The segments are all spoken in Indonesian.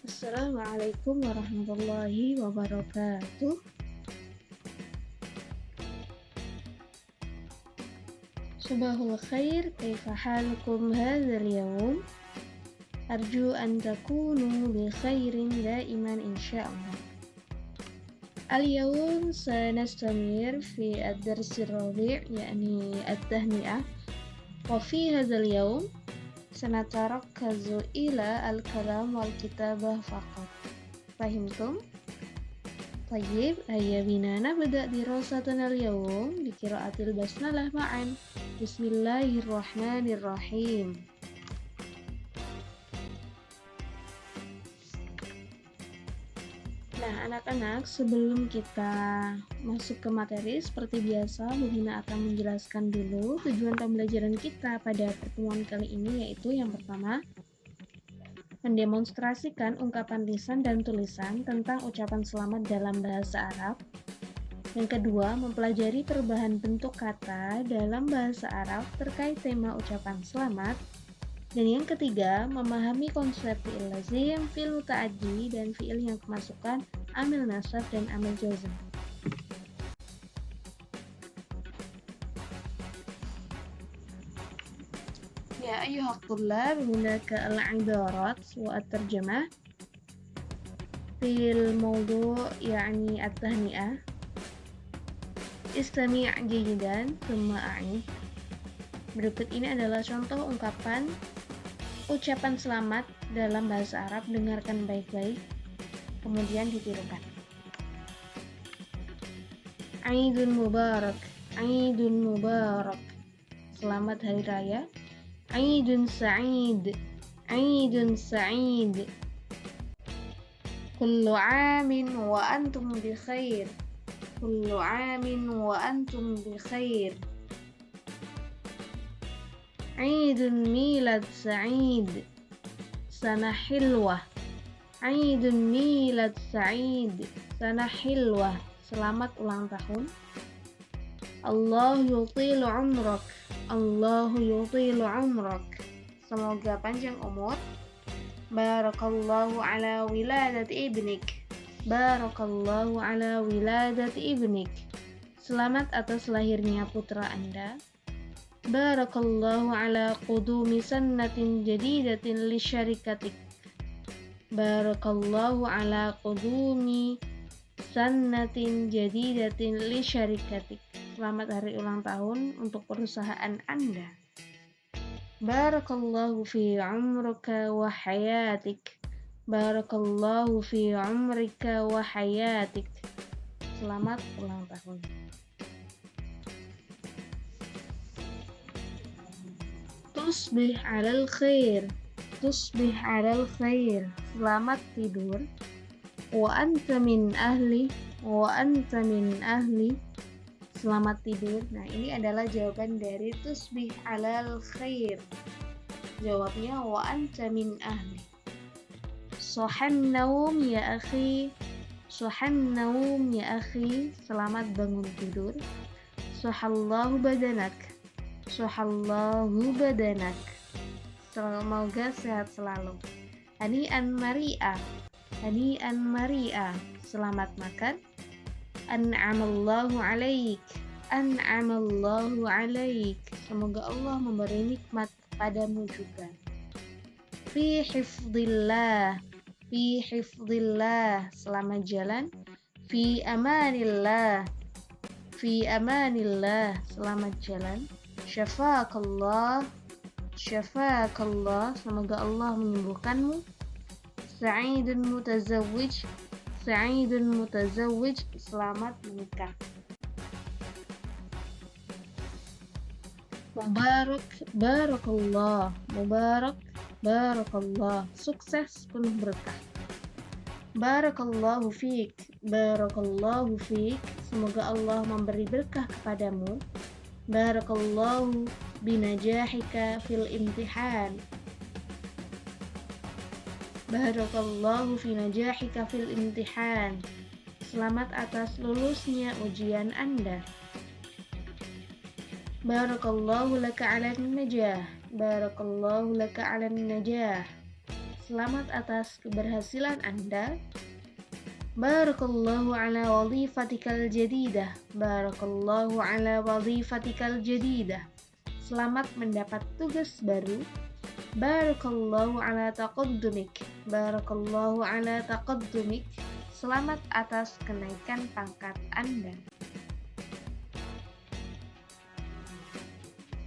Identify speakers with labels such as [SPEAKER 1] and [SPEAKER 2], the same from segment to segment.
[SPEAKER 1] Assalamualaikum warahmatullahi wabarakatuh. Subahul khair, kaifa halukum hadzal yawm? Arju an takunu bi khairin daiman insyaallah. Al-yawm sanastamir fi ad-dars ar-rabi' yani at-tahni'ah. Wa fi hadzal yawm sanatarakkazu ila al-kalam wal kitabah faqat. Fahimtum? طيب هيا بنا نبدأ دراستنا اليوم بقراءة البسملة معا. بسم الله الرحمن الرحيم. Nah anak-anak, sebelum kita masuk ke materi, seperti biasa Bu Mina akan menjelaskan dulu tujuan pembelajaran kita pada pertemuan kali ini, yaitu yang pertama, mendemonstrasikan ungkapan lisan dan tulisan tentang ucapan selamat dalam bahasa Arab. Yang kedua, mempelajari perubahan bentuk kata dalam bahasa Arab terkait tema ucapan selamat. Dan yang ketiga, memahami konsep fi'il lazim, fi'il muta'addi, dan fi'il yang kemasukan amil nasab dan amil jazm. Ya ayyuhal tullab, hunaka al-ibarat wa at-tarjamah fil mawdu' yani at-tahni'ah. Istami' jayidan thumma a'id. Berikut ini adalah contoh ungkapan ucapan selamat dalam bahasa Arab. Dengarkan baik-baik, kemudian ditirukan. Aidun Mubarak, Aidun Mubarak, selamat hari raya. Aidun Sa'id, Aidun Sa'id. Kullu amin wa antum bi khair, Kullu amin wa antum bi khair. Aidun milad Sa'id, Sana hilwah. Aidun milad Sa'id, Sana hilwah, selamat ulang tahun. Allah yutilu umrak, Allah yutilu umrak, semoga panjang umur. Barakallahu ala wiladati ibnik, Barakallahu ala wiladati ibnik, selamat atas lahirnya putra Anda. Barakallahu ala qudumi sannatin jadidatin li syarikatik, Barakallahu ala qudumi sannatin jadidatin li syarikatik, selamat hari ulang tahun untuk perusahaan Anda. Barakallahu fi umrika wa hayatik, Barakallahu fi umrika wa hayatik, selamat ulang tahun. Tusbih alal khair, Tusbih alal khair, selamat tidur. Wa anta min ahli, Wa anta min ahli, selamat tidur. Nah ini adalah jawaban dari tusbih alal khair. Jawabnya wa anta min ahli. Sohan naum ya akhi, Sohan naum ya akhi, selamat bangun tidur. Sohallahu badanak, Sohallahu badanak, semoga sehat selalu. Hani'an mari'ah, Hani'an mari'ah, selamat makan. An'amallahu alaik, An'amallahu alaik, semoga Allah memberi nikmat kepadamu juga. Fi hifdillah, Fi hifdillah, selamat jalan. Fi amanillah, Fi amanillah, selamat jalan. Syafaakallah, Syafaakallah, semoga Allah menyembuhkanmu. Sa'idun mutazawwij, Sa'idun mutazawwij, selamat menikah. Mubarak, barakallah, Mubarak, barakallah, sukses penuh berkah. Barakallahu fiik, Barakallahu fiik, semoga Allah memberi berkah kepadamu. Barakallahu binajahika fil imtihan, Barakallahu fi najahika fil imtihan, selamat atas lulusnya ujian Anda. Barakallahu laka ala najah, Barakallahu laka ala najah, Selamat atas keberhasilan Anda. Barakallahu ala wadhifatikal jadidah. Barakallahu ala wadhifatikal jadidah. Selamat mendapat tugas baru. Barakallahu ala taqaddumik. Barakallahu ala taqaddumik. Selamat atas kenaikan pangkat Anda.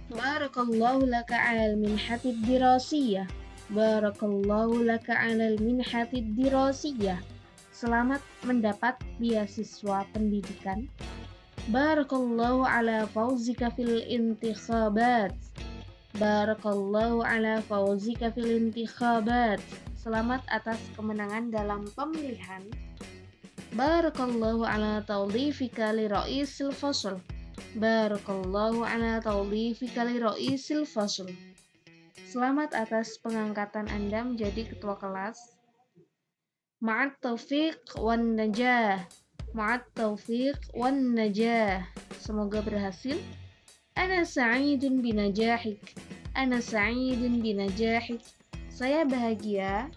[SPEAKER 1] Barakallahu laka ala al-minhatid dirasiyah. Barakallahu laka ala al-minhatid dirasiyah. Selamat mendapat beasiswa pendidikan. Barakallahu ala fawzika fil intikhabat. Barakallahu ala fawzika fil intikhabat. Selamat atas kemenangan dalam pemilihan. Barakallahu ala tawdhifika li ra'isil fasl. Barakallahu ala tawdhifika li ra'isil fasl. Selamat atas pengangkatan Anda menjadi ketua kelas. Ma'at taufiq wan najah. Ma'at taufiq wan najah. Semoga berhasil. Ana sa'idun binajahik. Ana sa'idun binajahik. Saya bahagia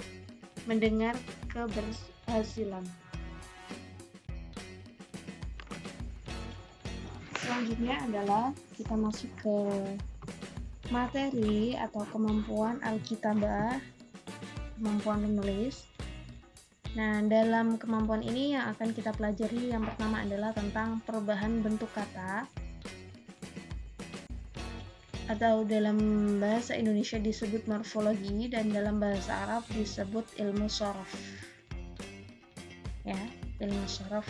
[SPEAKER 1] mendengar keberhasilan. Selanjutnya adalah kita masuk ke materi atau kemampuan al-kitabah, kemampuan menulis. Nah, dalam kemampuan ini yang akan kita pelajari yang pertama adalah tentang perubahan bentuk kata, atau dalam bahasa Indonesia disebut morfologi dan dalam bahasa Arab disebut ilmu shorof. Ya, ilmu shorof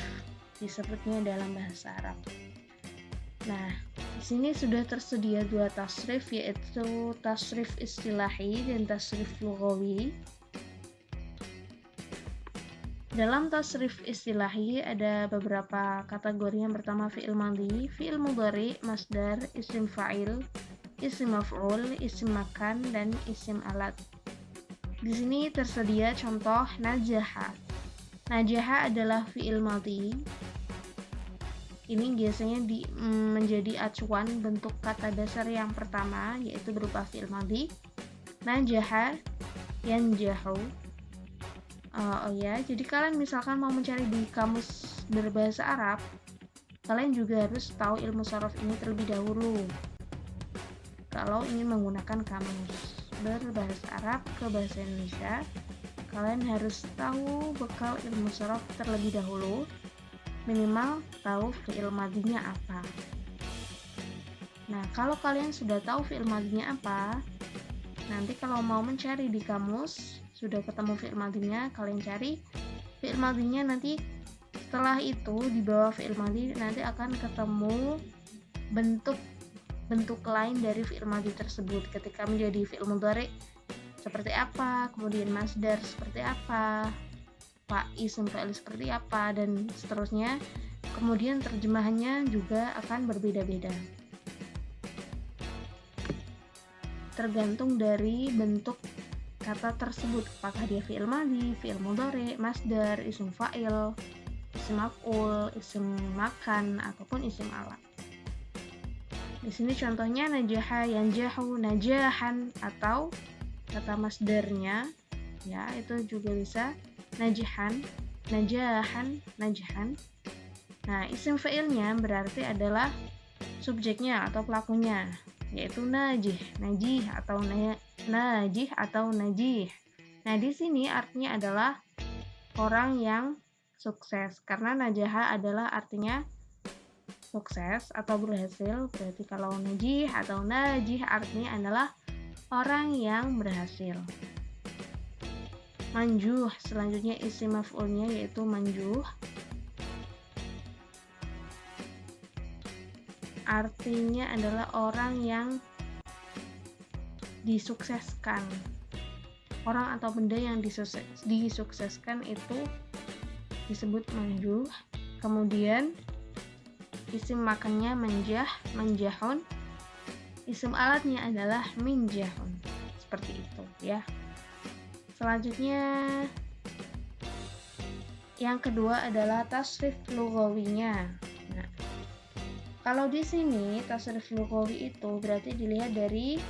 [SPEAKER 1] disebutnya dalam bahasa Arab. Nah, di sini sudah tersedia dua tasrif, yaitu tasrif istilahi dan tasrif lughawi. Dalam tasrif istilahi ada beberapa kategori. Yang pertama fi'il madhi, fi'il mudhari, masdar, isim fa'il, isim maf'ul, isim makan, dan isim alat. Di sini tersedia contoh najaha. Najaha adalah fi'il madhi. Ini biasanya menjadi acuan bentuk kata dasar yang pertama, yaitu berupa fi'il madhi. Najaha, yanjahu. Jadi kalian misalkan mau mencari di kamus berbahasa Arab, kalian juga harus tahu ilmu shorof ini terlebih dahulu. Kalau ingin menggunakan kamus berbahasa Arab ke bahasa Indonesia, kalian harus tahu bekal ilmu shorof terlebih dahulu, minimal tahu fi'il madhinya apa. Nah, kalau kalian sudah tahu fi'il madhinya apa, nanti kalau mau mencari di kamus, sudah ketemu fi'il madhinya, kalian cari fi'il madhinya. Nanti setelah itu di bawah fi'il madhi nanti akan ketemu bentuk lain dari fi'il madhi tersebut. Ketika menjadi fi'il mudhari seperti apa, kemudian masdar seperti apa, isim fa'il seperti apa, dan seterusnya. Kemudian terjemahannya juga akan berbeda-beda, tergantung dari bentuk kata tersebut, apakah dia fi'il madhi, fi'il mudhari, masdar, isim fa'il, isim maf'ul, isim makan, ataupun isim alat. Di sini contohnya najaha, yanjahu, najahan, atau kata masdarnya ya itu juga bisa najahan, najahan, najahan. Nah, isim fa'ilnya berarti adalah subjeknya atau pelakunya, yaitu najih, najih atau najih atau najih. Nah, di sini artinya adalah orang yang sukses, karena najaha adalah artinya sukses atau berhasil. Berarti kalau najih atau najih artinya adalah orang yang berhasil. Manjuh, selanjutnya isim maf'ulnya yaitu manjuh, artinya adalah orang yang disukseskan. Orang atau benda yang disukseskan itu disebut manjuh. Kemudian isim makannya manjah, manjahun. Isim alatnya adalah minjahun. Seperti itu ya. Selanjutnya yang kedua adalah tasrif lughawinya. Nah, kalau di sini tasrif lughawi itu berarti dilihat dari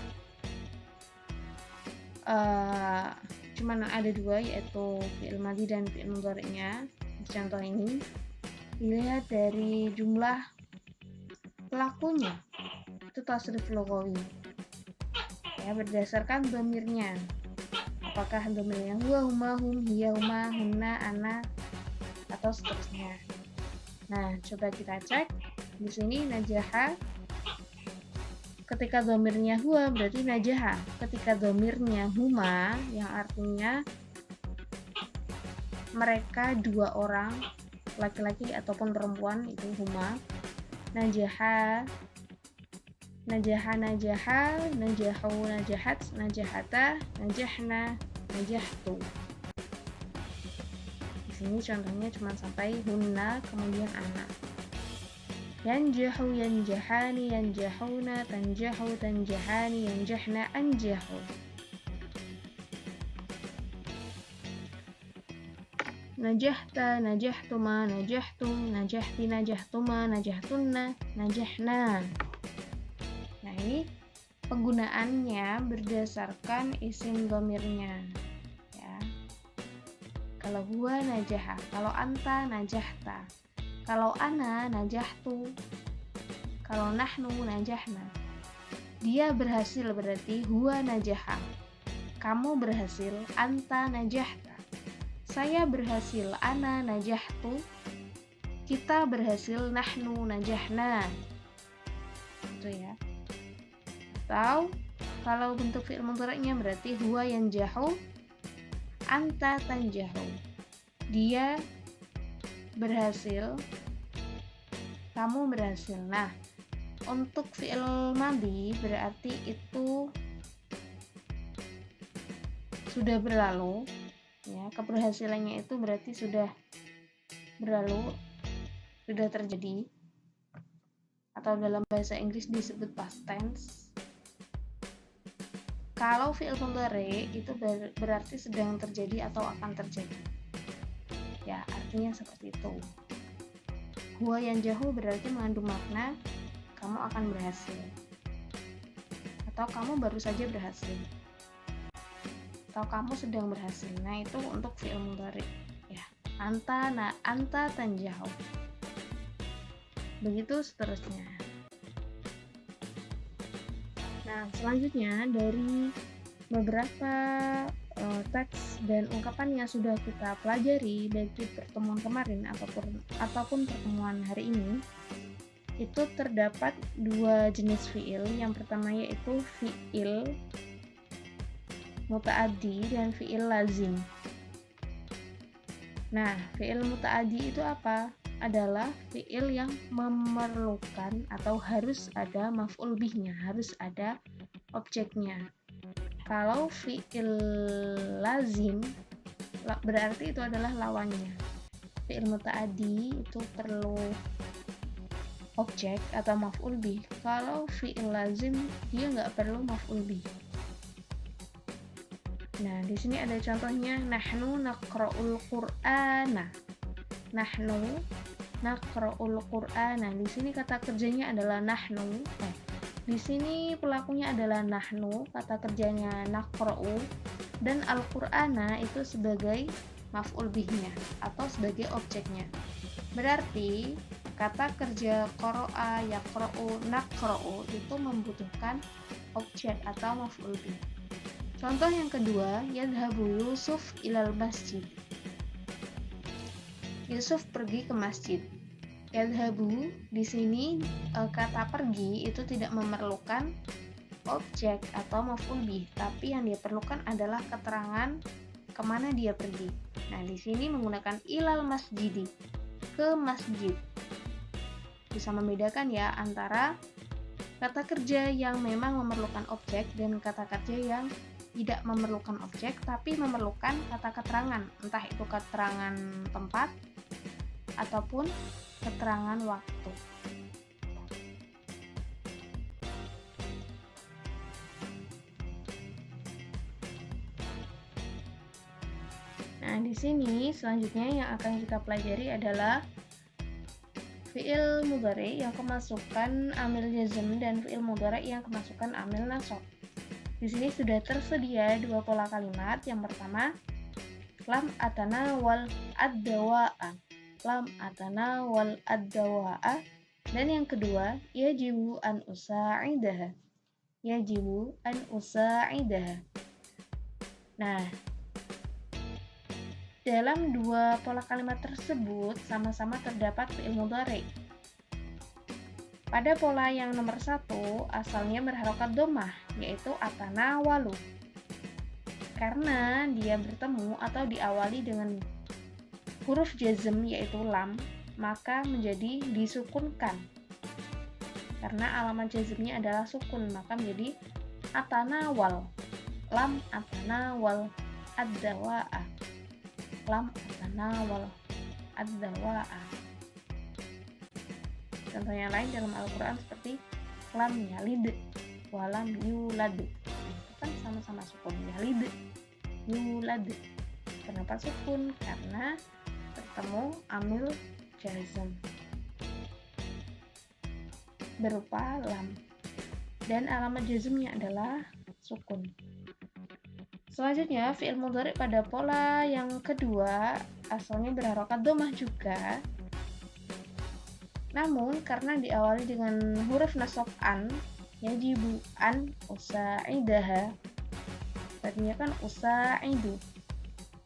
[SPEAKER 1] cuman ada dua, yaitu fi'il madhi dan fi'il mudhari'nya. Di contoh ini dilihat dari jumlah pelakunya, itu tasrif lughawi ya, berdasarkan dhamirnya, apakah dhamirnya huwa, huma, hum, hiya, huma, hunna, ana, atau seterusnya. Nah, coba kita cek di sini najaha. Ketika dhamirnya huwa berarti najaha. Ketika dhamirnya huma, yang artinya mereka dua orang, laki-laki ataupun perempuan, itu huma. Najaha, najaha, najaha, najahu, najahat, najahata, najahna, najahtu. Di sini contohnya cuma sampai hunna, kemudian ana. Yanjahu, yanjahani, yanjahuna, tanjahu, tanjahani, yanjahna, anjahu. Najahta, najahtuma, najahtum, najahti, najahtuma, najahtunna, najahna. Nah, ini penggunaannya berdasarkan isim dhamirnya ya. Kalau huwa najaha, kalau anta najahta, kalau ana najahtu, kalau nahnu najahna. Dia berhasil berarti huwa najaha. Kamu berhasil, anta najahta. Saya berhasil, ana najahtu. Kita berhasil, nahnu najahna. Itu ya. Atau kalau bentuk fi'il mudhari'nya berarti huwa yanjahu, anta tanjahu. Dia berhasil, kamu berhasil. Nah, untuk fi'il madhi berarti itu sudah berlalu ya, keberhasilannya itu berarti sudah berlalu, sudah terjadi, atau dalam bahasa Inggris disebut past tense. Kalau fi'il mudhari itu berarti sedang terjadi atau akan terjadi ya, artinya seperti itu. Huwa yanjahu berarti mengandung makna kamu akan berhasil, atau kamu baru saja berhasil, atau kamu sedang berhasil. Nah, itu untuk fi'il mudhari ya. Anta, anta tanjahu, begitu seterusnya. Nah, selanjutnya dari beberapa teks dan ungkapan yang sudah kita pelajari baik di pertemuan kemarin ataupun pertemuan hari ini, itu terdapat dua jenis fi'il. Yang pertama yaitu fi'il muta'addi dan fi'il lazim. Nah, fi'il muta'addi itu apa? Adalah fi'il yang memerlukan atau harus ada maf'ul bihnya, harus ada objeknya. Kalau fi'il lazim berarti itu adalah lawannya. Fi'il muta'addi itu perlu objek atau maf'ul bih. Kalau fi'il lazim dia nggak perlu maf'ul bih. Nah, di sini ada contohnya, nahnu naqra'ul qur'ana. Nahnu naqra'ul qur'ana. Di sini kata kerjanya adalah nahnu. Di sini pelakunya adalah nahnu, kata kerjanya naqra'u, dan al-qur'ana itu sebagai maf'ul bihnya atau sebagai objeknya. Berarti kata kerja qara'a, yaqra'u, naqra'u itu membutuhkan objek atau maf'ul bih. Contoh yang kedua, yadhabu Yusuf ilal masjid. Yusuf pergi ke masjid. Yadhabu di sini kata pergi itu tidak memerlukan objek atau maf'ul bih, tapi yang dia perlukan adalah keterangan kemana dia pergi. Nah, di sini menggunakan ilal masjidi, ke masjid. Bisa membedakan ya antara kata kerja yang memang memerlukan objek dan kata kerja yang tidak memerlukan objek tapi memerlukan kata keterangan, entah itu keterangan tempat ataupun keterangan waktu. Nah, di sini selanjutnya yang akan kita pelajari adalah fi'il mudhari yang kemasukan amil jazm dan fi'il mudhari yang kemasukan amil nasab. Di sini sudah tersedia dua pola kalimat. Yang pertama, lam atanawal ad-dawa'a. Lam atanawal ad-dawa'a. Dan yang kedua, yajibu an usa'idaha. Yajibu an usa'idaha. Nah, dalam dua pola kalimat tersebut sama-sama terdapat fi'il mudhari. Pada pola yang nomor 1, asalnya berharokat dhammah, yaitu atanawalu. Karena dia bertemu atau diawali dengan huruf jazm, yaitu lam, maka menjadi disukunkan. Karena alamat jazmnya adalah sukun, maka menjadi atanawal. Lam atanawal ad-dawa'a. Lam atanawal ad-dawa'a. Contoh yang lain dalam Al-Quran seperti lam yalid walam yulad. Itu kan sama-sama sukun. Yalid, yulad. Kenapa sukun? Karena bertemu amil jazm berupa lam. Dan alamat jazmnya adalah sukun. Selanjutnya, fi'il mudhari pada pola yang kedua asalnya berharokat dhammah juga. Namun karena diawali dengan huruf nasab an, yajibu an usa'idaha. Tadinya kan usa'idu.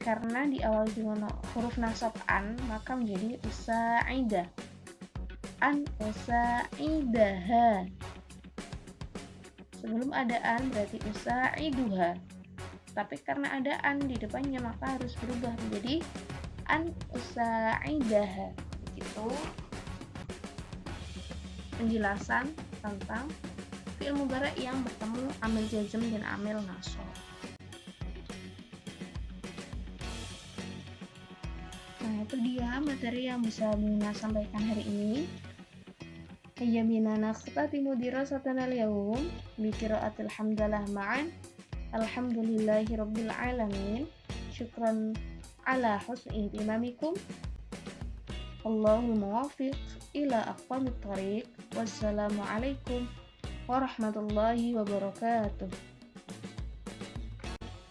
[SPEAKER 1] Karena diawali dengan huruf nasab an, maka menjadi usa'ida. An usa'idaha. Sebelum ada an berarti usa'iduha. Tapi karena ada an di depannya maka harus berubah menjadi an usa'idaha. Begitu penjelasan tentang fi'il mudhari yang bertemu amil jazm dan amil nasab. Nah, itu dia materi yang bisa Bina sampaikan hari ini. Ya Bina naqtatimu dirasatana al-yawm bi qira'atil hamdalah ma'an. Alhamdulillahi rabbil alamin. Syukran ala husni ihtimamikum. Allahumma wafiq ila aqwamit thariq. Wassalamualaikum warahmatullahi wabarakatuh.